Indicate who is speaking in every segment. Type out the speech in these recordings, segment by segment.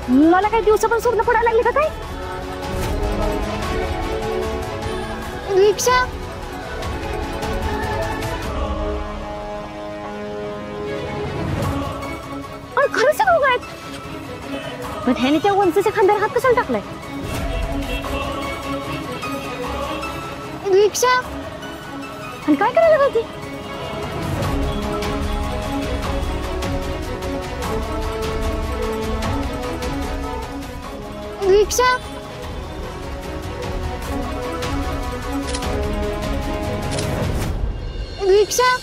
Speaker 1: मला काही दिवसा पण स्वप्न पडायला लागले का काय? रिक्षा खरंच काय? पण ह्याने त्या वंचच्या खांद्यावर हात कशाला टाकलाय? रिक्षा आणि काय करायला पाहिजे? रिक्षा रिक्षा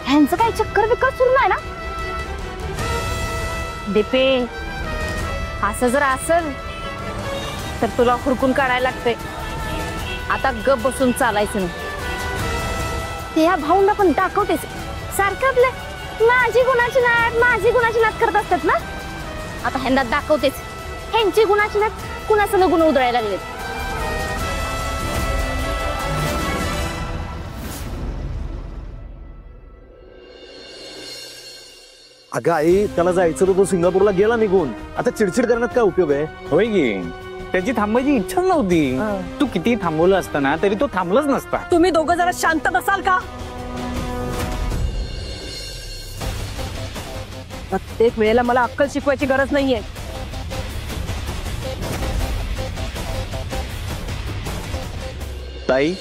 Speaker 1: ह्यांचं काही चक्कर बिक्कर सुरू नाही ना? दीपे, असं जर असेल तर तुला हुडकून काढायला लागते. आता गप बसून चालायचं नाही. ते ह्या भाऊंना पण दाखवतेच सारखं आपलं माझी गुणाची नात करत असतात ना. आता ह्यांना दाखवतेच ह्यांची गुणाची नात कुणाचं गुण उधळायला लागलेत.
Speaker 2: अगं आई, त्याला जायचं तर तो सिंगापूरला गेला निघून. आता चिडचिड करण्यात काय उपयोग आहे?
Speaker 3: होय गे, त्याची थांबायची इच्छा नव्हती. तू किती थांबवलं असताना तरी तो थांबलाच नसता.
Speaker 4: तुम्ही दोघं जरा शांत बसाल का? प्रत्येक वेळेला मला अक्कल शिकवायची गरज नाहीये.
Speaker 2: ताई,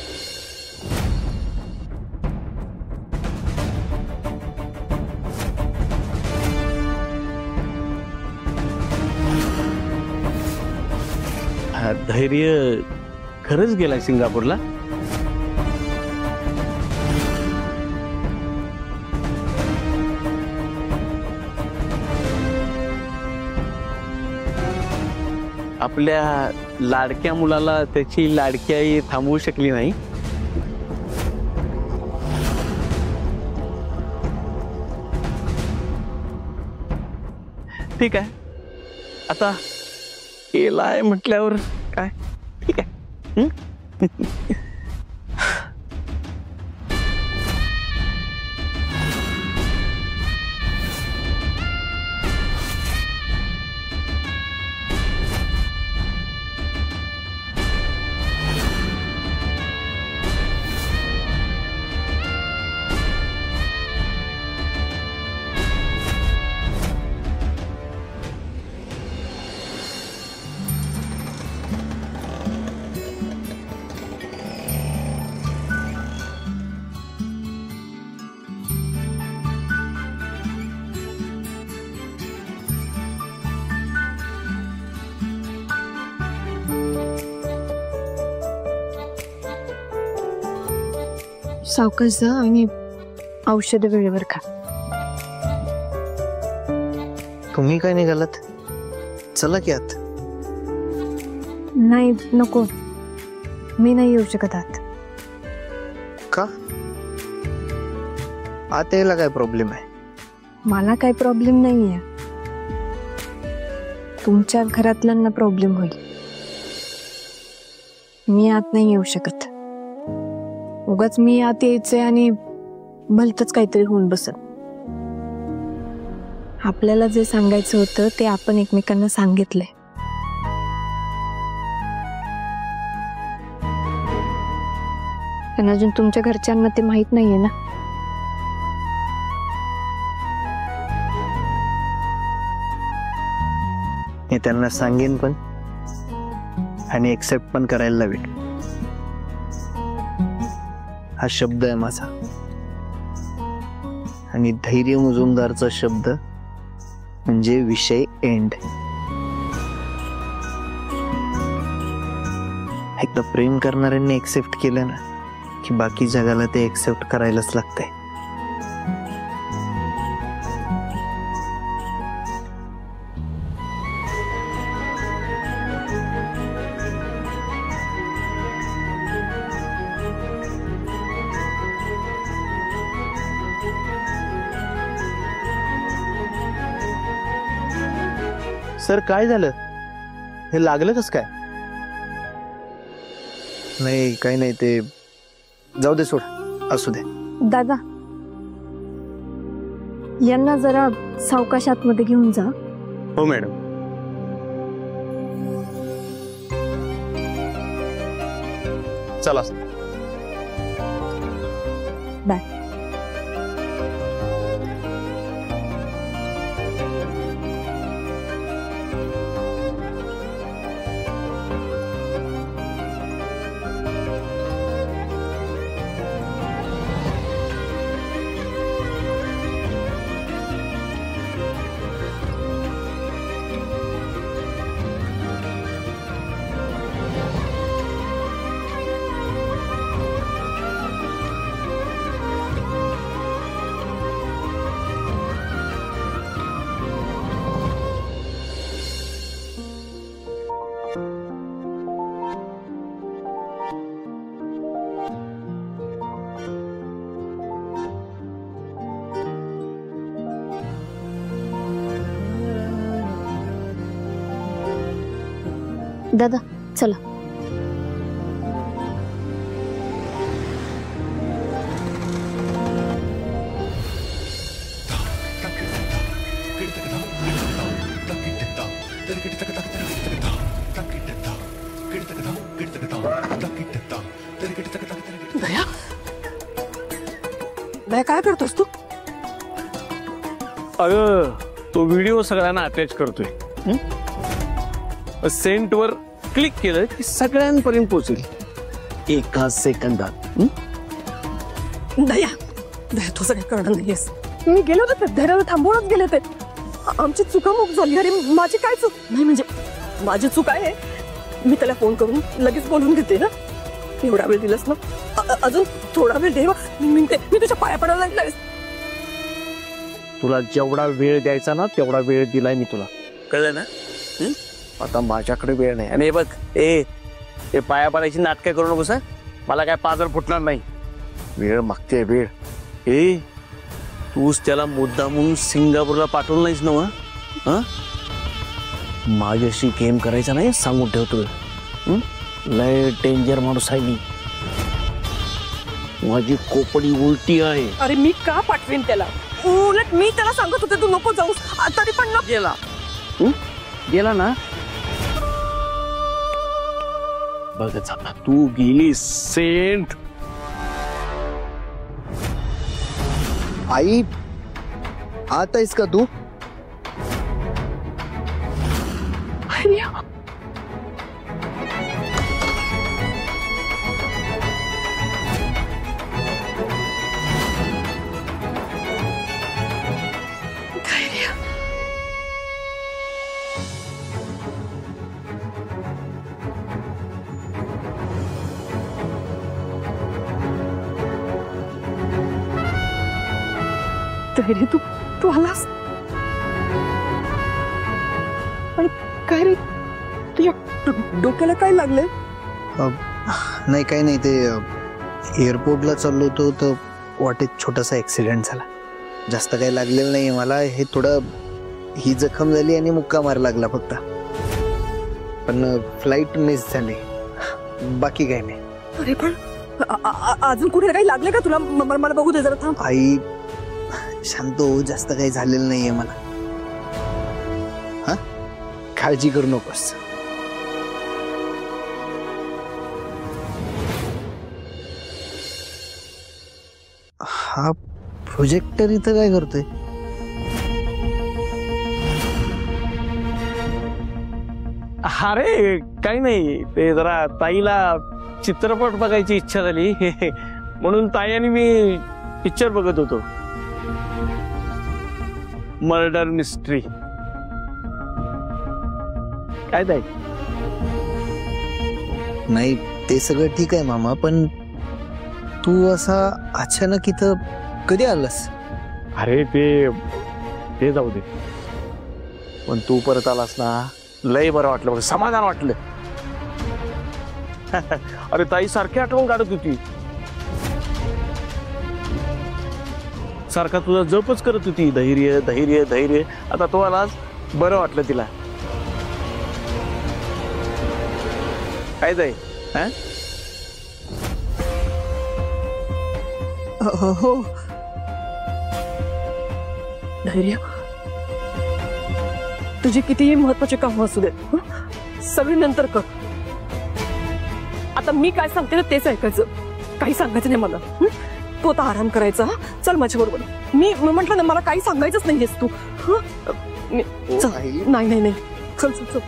Speaker 2: धैर्य खरंच गेलाय सिंगापूरला? आपल्या लाडक्या मुलाला त्याची लाडकी आई थांबवू शकली नाही. ठीक आहे, आता केलाय म्हटल्यावर काय, ठीक आहे.
Speaker 1: सावकाश जा आणि औषध वेळेवर खा.
Speaker 5: तुम्ही काय निघालात? चला की आत.
Speaker 1: नाही नको, मी नाही येऊ शकत आत.
Speaker 5: का? आत यायला काय प्रॉब्लेम आहे?
Speaker 1: मला काही प्रॉब्लेम नाहीये, तुमच्या घरातल्यांना प्रॉब्लेम होईल. मी आत नाही येऊ शकत. उगाच मी आत यायचंय आणि भलतच काहीतरी होऊन बसत. आपल्याला जे सांगायचं होतं ते आपण एकमेकांना सांगितलंय. पण अजून तुमच्या घरच्यांना ते माहित नाहीये ना.
Speaker 5: मी त्यांना सांगेन पण आणि एक्सेप्ट पण करायला लावेन. हा शब्द आहे माझा आणि धैर्य मुजुमदारचा शब्द म्हणजे विषय एंड. एकदा प्रेम करणाऱ्यांनी एक्सेप्ट केलं ना की बाकी जगाला ते एक्सेप्ट करायलाच लागतंय.
Speaker 2: सर काय झालं? हे लागलं कस काय?
Speaker 5: नाही काही नाही, ते जाऊ दे, सोड, असू दे.
Speaker 1: दादा, यांना जरा सावकाश आतमध्ये घेऊन जा.
Speaker 2: हो मॅडम. चला.
Speaker 1: बाय. दादा चला.
Speaker 4: दया काय करतोस तू?
Speaker 2: अगं तो व्हिडिओ सगळ्यांना अटॅच करतोय. सेंट वर क्लिक केलं की सगळ्यांपर्यंत पोहोचेल एका सेकंदात.
Speaker 4: दया दया तू सगळं करणार नाहीयेस. मी गेलो होते धैर्याला थांबवूनच गेले ते. आमची चुकामुक झाली. अरे माझी काय चूक नाही, म्हणजे माझी चूक आहे. मी त्याला फोन करून लगेच बोलून घेते ना. एवढा वेळ दिलास ना, अजून थोडा वेळ दे. मी तुझ्या पाया पडायला लागलाय.
Speaker 2: तुला जेवढा वेळ द्यायचा ना तेवढा वेळ दिलाय मी तुला, कळलं ना? आता माझ्याकडे वेळ नाही. आणि हे बघ, ते पाया पडायची नाटकं करू नकोस. मला काय पाजर फुटणार नाही. वेळ मागते वेळ. तूच त्याला मुद्दा म्हणून सिंगापूरला पाठवलं नाहीस ना? माझ्याशी गेम करायचा नाही सांगून ठेवतोय. लय डेंजर माणूस आहे मी. माझी कोपडी उलटी आहे.
Speaker 4: अरे मी का पाठवेन त्याला? उलट मी त्याला सांगत होते तू नको जाऊस, तरी पण
Speaker 2: गेला. गेला ना? बघ आता तू गेली सेंट.
Speaker 5: आई आत आहेस का तू?
Speaker 4: धैर्य तू आलास? आणि काय रे तुझ्या डोक्याला काय लागलंय?
Speaker 5: नाही काही नाही, ते एअरपोर्टला चाललो होतो तर वाटेत छोटासा ऍक्सिडेंट झाला. जास्त काही लागलेलं नाही मला. हे थोडं ही जखम झाली आणि मुक्का मार लागला फक्त. पण फ्लाईट मिस झाली, बाकी काही नाही.
Speaker 4: अरे पण अजून कुठे काही लागले का तुला? मला बघू दे जरा, थांब.
Speaker 5: आई शांत हो, जास्त काही झालेलं नाहीये मला. हा, काळजी करू नकोस. हा प्रोजेक्टर इथं काय करतोय?
Speaker 2: अरे काही नाही, ते जरा ताईला चित्रपट बघायची इच्छा झाली म्हणून ताई आणि मी पिक्चर बघत होतो. Murder mystery. काय ताई?
Speaker 5: नाही ते सगळं ठीक आहे मामा, पण तू असा अचानक इथं कधी आलास?
Speaker 2: अरे ते जाऊ दे, पण तू परत आलास ना, लय बरं वाटलं बघ, समाधान वाटलं. अरे ताई सारखी आठवण काढत होती, सारखा तुझा जपच करत होती, धैर्य धैर्य धैर्य. आता तो आलास, बरं वाटलं तिला. काय ताई?
Speaker 4: हो धैर्य, तुझी कितीही महत्वाची कामं असू देत, सगळी नंतर कर. आता मी काय सांगते ना तेच ऐकायचं, काही सांगायचं नाही मला. तू आता आराम करायचा. चल माझ्या बरोबर. मी म्हटलं ना मला काही सांगायचंच नाहीयेस तू. चल. नाही नाही नाही, चल चल चल.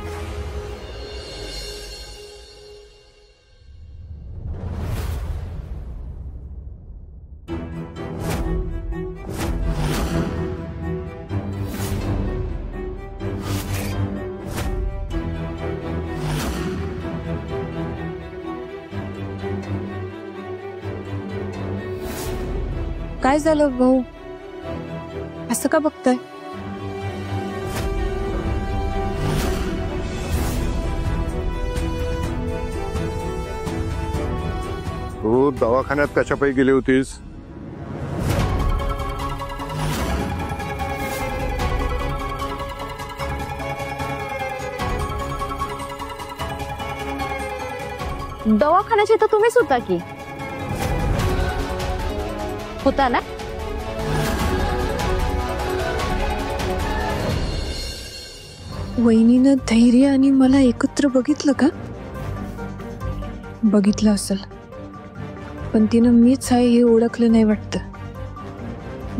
Speaker 1: काय झालं भाऊ, असं का बघताय?
Speaker 6: तू दवाखान्यात कशापायी गेली होतीस?
Speaker 1: दवाखान्याचे तर तुम्हीच होता की, होता ना?
Speaker 7: वहिनीनं धैर्य आणि मला एकत्र बघितलं का? बघितलं असेल, पण तिनं मीच आहे हे ओळखलं नाही वाटतं.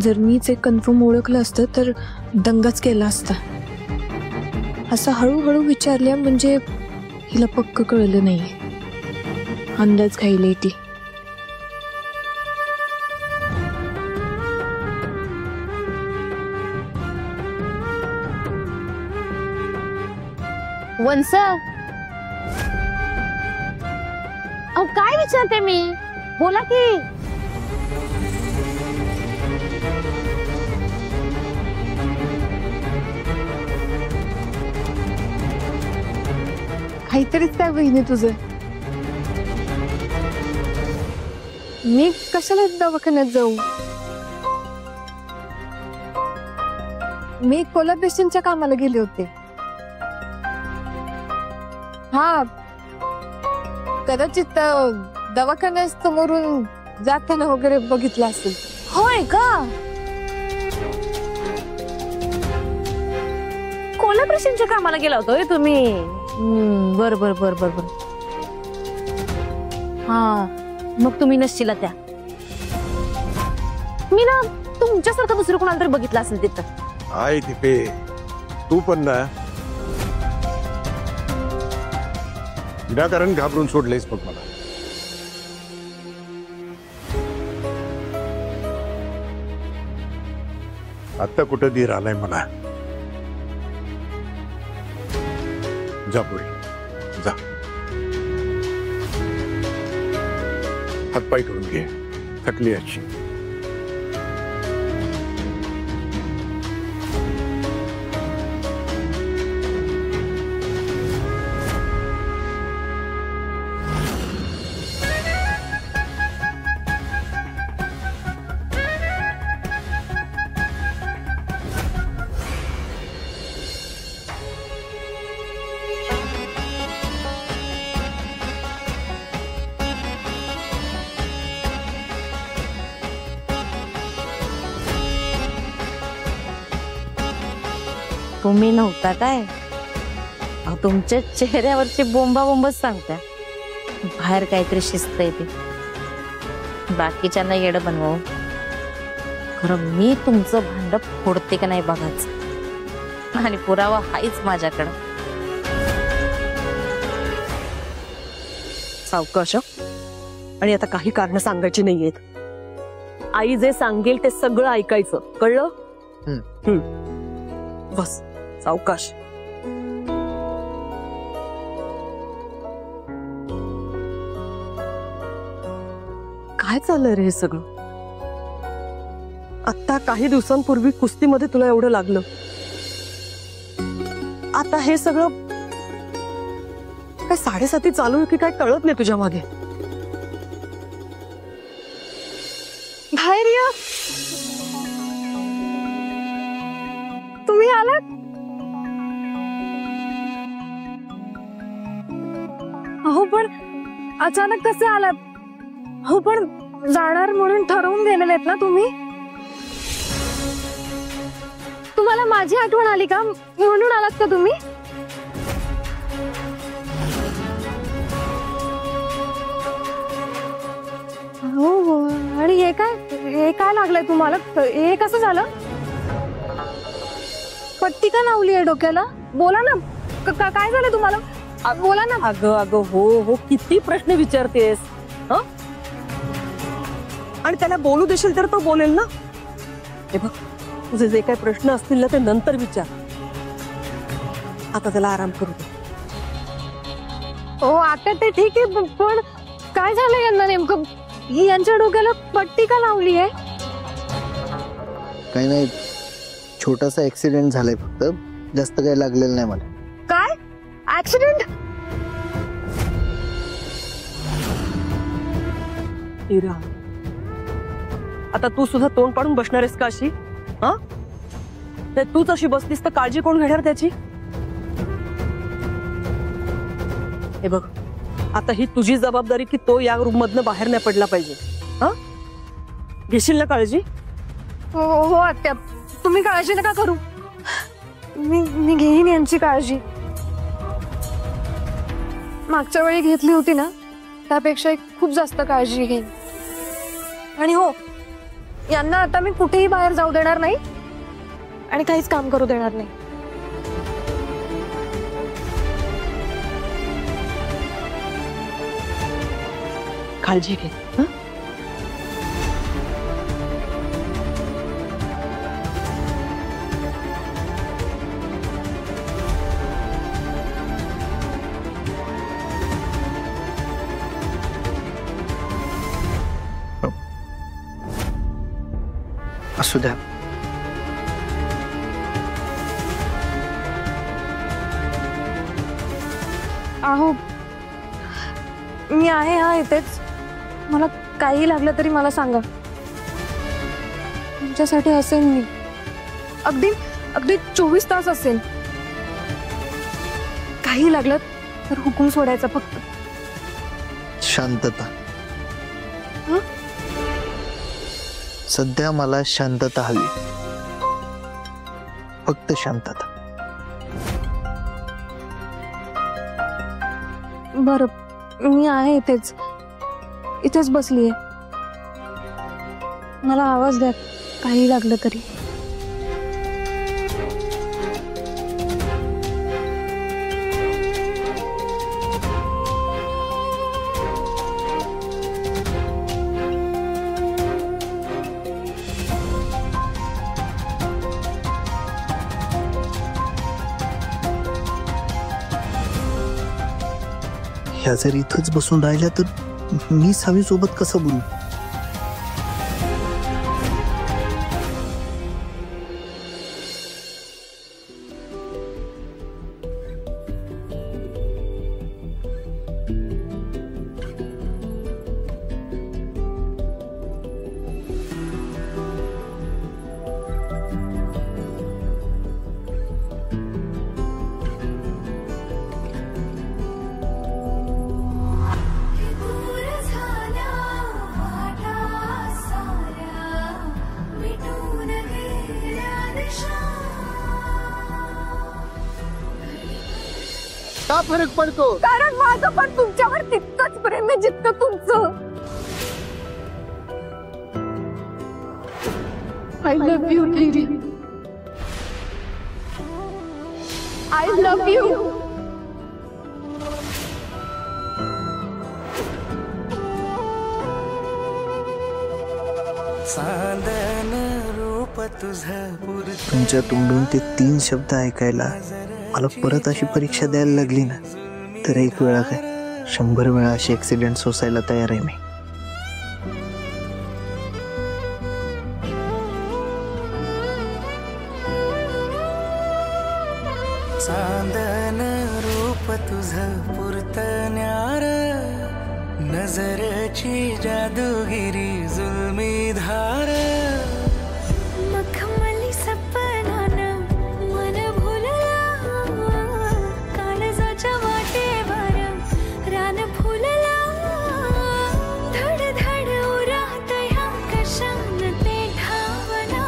Speaker 7: जर मीच एक कन्फर्म ओळखलं असतं तर दंगाच केला असता. असं हळूहळू विचारल्या म्हणजे हिला पक्क कळलं नाहीये, अंदाज खायला ती.
Speaker 1: वंस, अहो काय विचारते मी, बोला की.
Speaker 7: काहीतरीच काय बहिणी तुझं. मी कशाला दवाखान्यात जाऊ? मी कोलॅबरेशनच्या कामाला गेले होते. हा, कदाचित दवाखान्यात समोरून जाताना वगैरे बघितलं असेल.
Speaker 1: होय का? कोलॅबरेशनच्या कामाला गेला होतो तुम्ही? बर बर बर बर बर. हा, मग तुम्ही नसशीला त्या. मी ना तुमच्यासारखं दुसरं कोणाला तरी बघितलं असेल तिथं.
Speaker 6: आहे तिथे, तू पण ना विनाकारण घाबरून सोडलेस बघ मला. आता कुठं धीर आलाय मला. जा पुढे जा, हातपाय धुवून घे, थकली अशी.
Speaker 1: तुम्ही नव्हता काय? तुमच्या चेहऱ्यावरची बोंबा बोंबच सांगता. बाहेर काहीतरी शिस्त येते, बाकीच्यांना येडं बनवू. खरं मी तुमचं भांड फोडते का नाही बघाच, आणि पुरावा हाच माझ्याकडं.
Speaker 4: सावकाश, आणि आता काही कारण सांगायची नाहीयेत. आई जे सांगेल ते सगळं ऐकायचं, कळलं? बस सावकाश. काय चाललंय रे हे सगळं? आता काही दिवसांपूर्वी कुस्तीमध्ये तुला एवढं लागलं, आता हे सगळं काय 7:30 चालू आहे की काय कळत नाही तुझ्या मागे.
Speaker 7: बाहेर या. तुम्ही आलात? अहो पण अचानक कसे आलात? हो पण जाणार म्हणून ठरवून गेलेले आहेत ना तुम्ही? तुम्हाला माझी आठवण आली का म्हणून आलात का तुम्ही? हो. आणि हे काय लागलंय तुम्हाला? हे कसं झालं? पट्टी का लावली आहे डोक्याला? बोला ना, काय झालं तुम्हाला? बोला ना.
Speaker 4: अगं अगं हो किती प्रश्न विचारतेस. आणि त्याला बोलू देशील तर तो बोलेल ना. हे बघ, तुझे जे काही प्रश्न असतील ना ते नंतर विचार. आता त्याला आराम करू दे.
Speaker 7: हो आता ते ठीक आहे, पण काय झालं यांना नेमकं? यांच्या डोक्याला पट्टी का लावली आहे?
Speaker 5: काही नाही, छोटासा ऍक्सिडेंट झालाय फक्त, जास्त काही लागलेलं नाही मला.
Speaker 7: काय ऍक्सिडेंट?
Speaker 4: इरा, आता तू सुद्धा तोंड पाडून बसणार आहेस का अशी? हा, तूच अशी बसलीस तर काळजी कोण घेणार त्याची? हे बघ, आता ही तुझी जबाबदारी की तो या रूम मधनं बाहेर नाही पडला पाहिजे. हा, घेशील ना काळजी?
Speaker 7: हो आत्या, तुम्ही काळजी नका करू. मी घेईन यांची काळजी. मागच्या वेळी घेतली होती ना त्यापेक्षा खूप जास्त काळजी घेईन. आणि हो, यांना आता मी कुठेही बाहेर जाऊ देणार नाही आणि काहीच काम करू देणार नाही.
Speaker 4: काळजी घे.
Speaker 5: असू द्या.
Speaker 7: अहो मी आहे हा इथेच. मला काही लागलं तरी मला सांगा. तुमच्यासाठी असेल मी. अगदी 24 तास असेल. काही लागलं तर हुकूम सोडायचा फक्त.
Speaker 5: शांतता. सध्या मला शांतता हवी, फक्त शांतता.
Speaker 7: बरं, मी आहे इथेच बसलीये. मला आवाज द्या काही लागलं तरी.
Speaker 5: ह्या जर इथंच बसून राहिल्या तर मी सावी सोबत कसं बोलू?
Speaker 2: का फरक पडतो?
Speaker 7: कारण माझं पण तुमच्यावर तितकंच प्रेम आहे जितकं तुमचं. आय लव्ह यू दीदी. I love you.
Speaker 8: चांदन रूप
Speaker 5: तुमच्या तोंडून ते 3 शब्द ऐकायला मला परत अशी परीक्षा द्यायला लागली ना, तर 1 वेळा काय 100 वेळा असे ऍक्सिडेंट सोसायला तयार आहे मी.
Speaker 8: चांदन रूप तुझं पुरतण्यार, नजरची जादूगिरी जुलमी धार.
Speaker 9: मखमली सपनान मन भुलला, काळजाच्या वाटेवर रान फुलला. धड धड उरात ह्या कशान ते ठावना,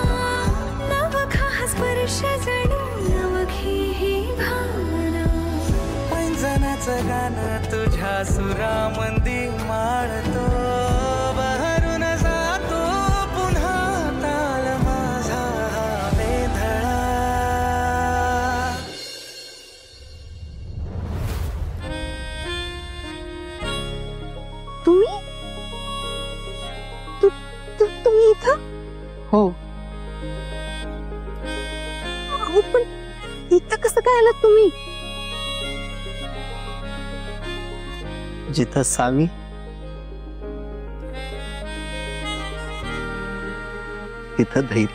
Speaker 9: नवखा स्पर्श जणू नवखी ही भावना.
Speaker 8: पैंजनाचं गाणं तुझ्या सुरामंदी माळतो, बहरून जातो पुन्हा ताल माझा वेधळा.
Speaker 4: तुम्ही इथं?
Speaker 3: हो.
Speaker 4: अहो पण इथं कसं काय आलात तुम्ही?
Speaker 5: जिथं सावी तिथं धैर्य.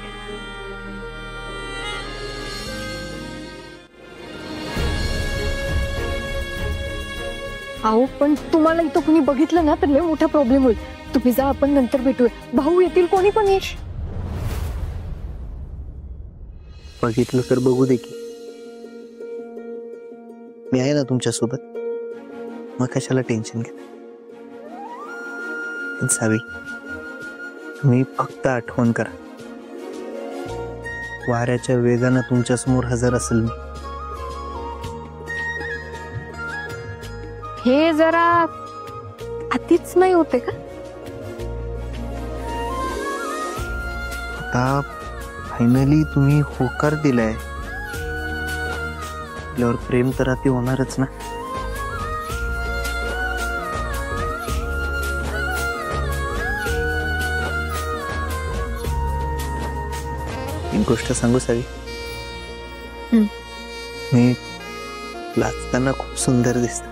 Speaker 4: अहो पण तुम्हाला इथं कुणी बघितलं ना तर लय मोठा प्रॉब्लेम होईल. तुम्ही जा, आपण नंतर भेटूया. भाऊ येतील, कोणी पण येईल.
Speaker 5: बघितलं तर बघू दे की, मी आहे ना तुमच्या सोबत. मग कशाला टेन्शन घेत. सावी, तुम्ही फक्त आठवण करा. वाऱ्याच्या वेगानं तुमच्या समोर हजर असेल मी.
Speaker 4: हे जरा अतिच नाही होते का?
Speaker 5: आता फायनली तुम्ही होकार दिलाय, आपल्यावर प्रेम तर अति होणारच ना. एक गोष्ट सांगू सावी, मी लाजताना खूप सुंदर दिसत.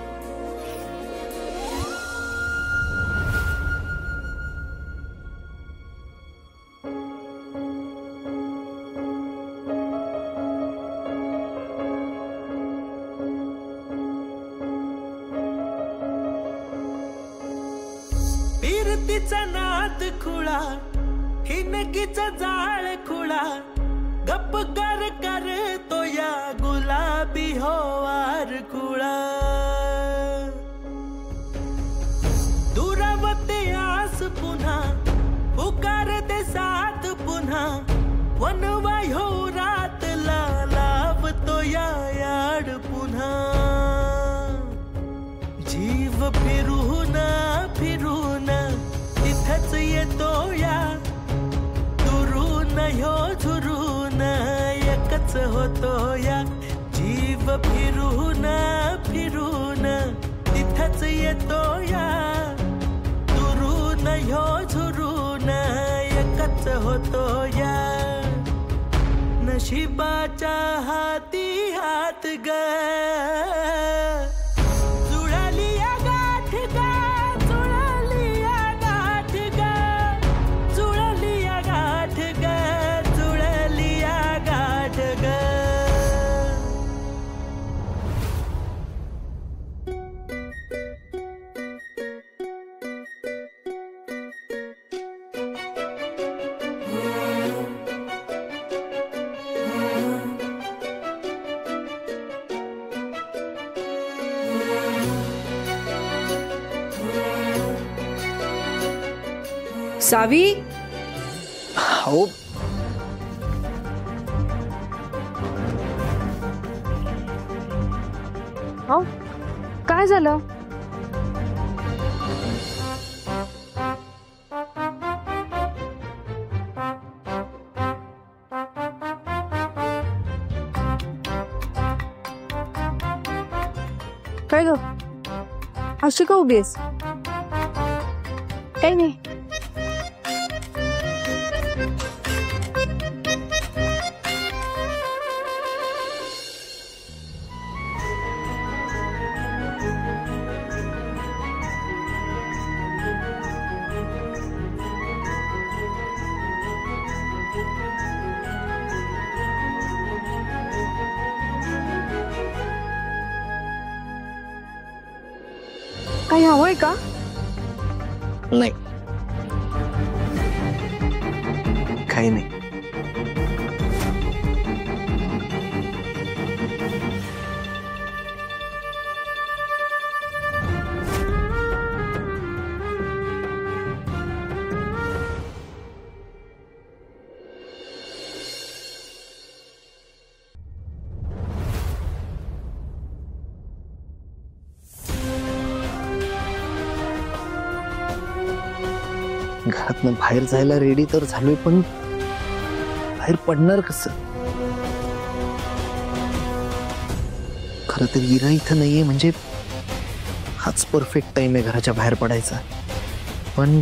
Speaker 8: फिरतीचा नाद खुळा, हिनकीचा जाळ खुळा, गप्प कर तो या गुलाबी होवार खुळा. दुरावते आस पुन्हा, पुकारते साथ पुन्हा, वनवाय हो रातला लावतो या याड पुन्हा. जीव फिरून फिरून तिथंच येतो या, दुरून ह्यो झुरून एकच होतो या. जीव फिरून फिरून तिथंच येतो या, दुरून ह्यो झुरून एकच होतो या. नशिबाच्या हाती हात ग,
Speaker 4: सावी.
Speaker 5: हो,
Speaker 4: काय झालं? काय ग, अशी का उभी आहेस? काही नाही. काही हवंय का?
Speaker 5: नाही, काही नाही. घरातनं बाहेर जायला रेडी तर झालोय, पण बाहेर पडणार कसं? खरं तर इरा इथं नाहीये, म्हणजे हाच परफेक्ट टाइम आहे घराच्या बाहेर पडायचा. पण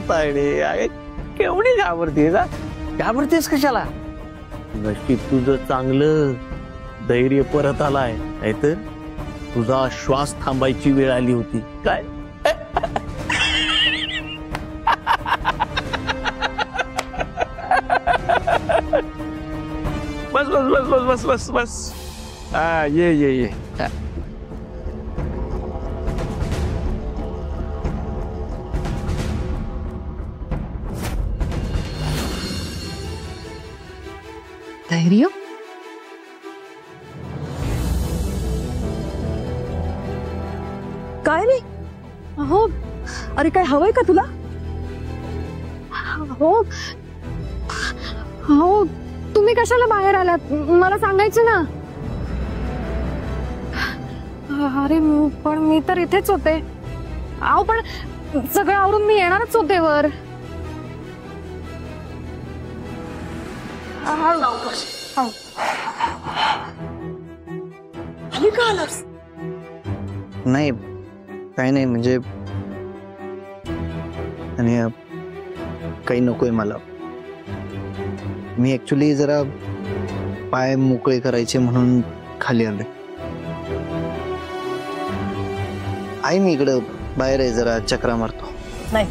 Speaker 2: तायडे केवढी घाबरतेस? घाबरतेस कशाला? नशीब तुझं चांगलं, धैर्य परत आलाय, नाहीतर तुझा श्वास थांबायची वेळ आली होती. काय बस बस बस बस बस बस बस. हा, ये.
Speaker 1: धैर्य?
Speaker 4: काय नाही. हो, अरे काय हवंय का तुला?
Speaker 1: हो हो, तुम्ही कशाला बाहेर आलात? मला सांगायचं ना. अरे पण मी तर इथेच होते. अहो पण सगळं आवरून मी येणारच होते वर.
Speaker 4: आली का आलास?
Speaker 5: नाही, काही नाही, म्हणजे आणि काही नकोय मला. मी ऍक्च्युली जरा पाय मोकळे करायचे म्हणून खाली आले. आई मी इकडं बाहेर आहे, जरा चक्रा मारतो.
Speaker 4: नाही,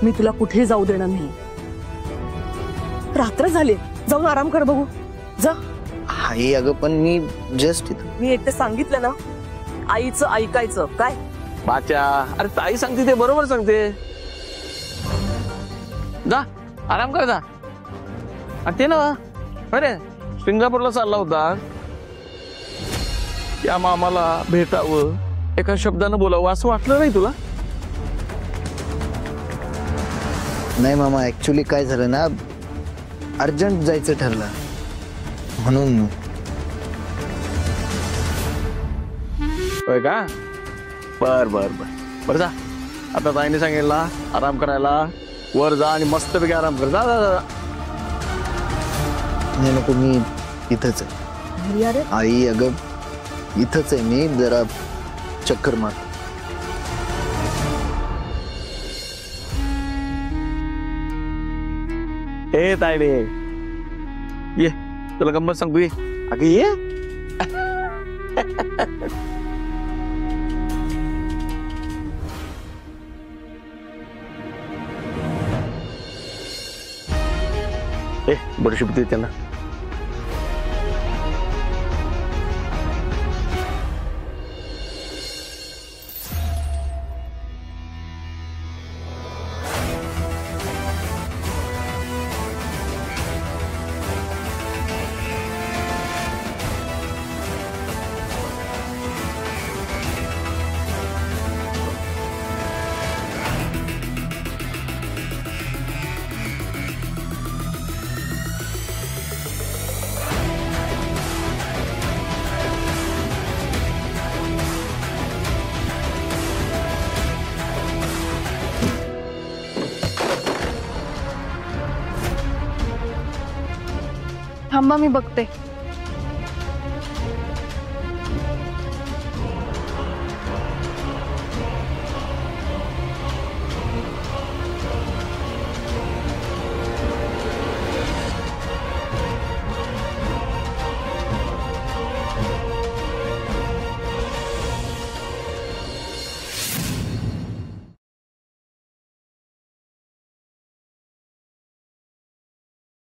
Speaker 4: मी तुला कुठे जाऊ देणार नाही. रात्र झाली, जाऊन आराम कर बघू. जा.
Speaker 5: आई अगं, पण मी जस्ट इथं.
Speaker 4: मी एकटे सांगितलं ना, आईचं ऐकायचं. काय
Speaker 2: बाच्या? अरे ताई सांगते ते बरोबर सांगते. जा आराम कर जा. ते ना, अरे सिंगापूरला चालला होता, या मामाला भेटावं, एका शब्दानं बोलावं असं वाटलं नाही तुला?
Speaker 5: नाही मामा, ऍक्च्युली काय झालं ना, अर्जंट जायचं ठरलं म्हणून.
Speaker 2: होय का? बर बर बर बरं जा. आता ताईने सांगितलं आराम करायला, वर जा आणि मस्तपैकी आराम कर. जा जा जा.
Speaker 5: नाही नको, मी इथंच आहे. आई अगं इथंच आहे मी, जरा चक्कर मार.
Speaker 2: ए तायडे ये, तुला गंमत सांगू ये. अगं ये. ए बडीशी दे त्यांना.
Speaker 1: थांबा, मी बघते.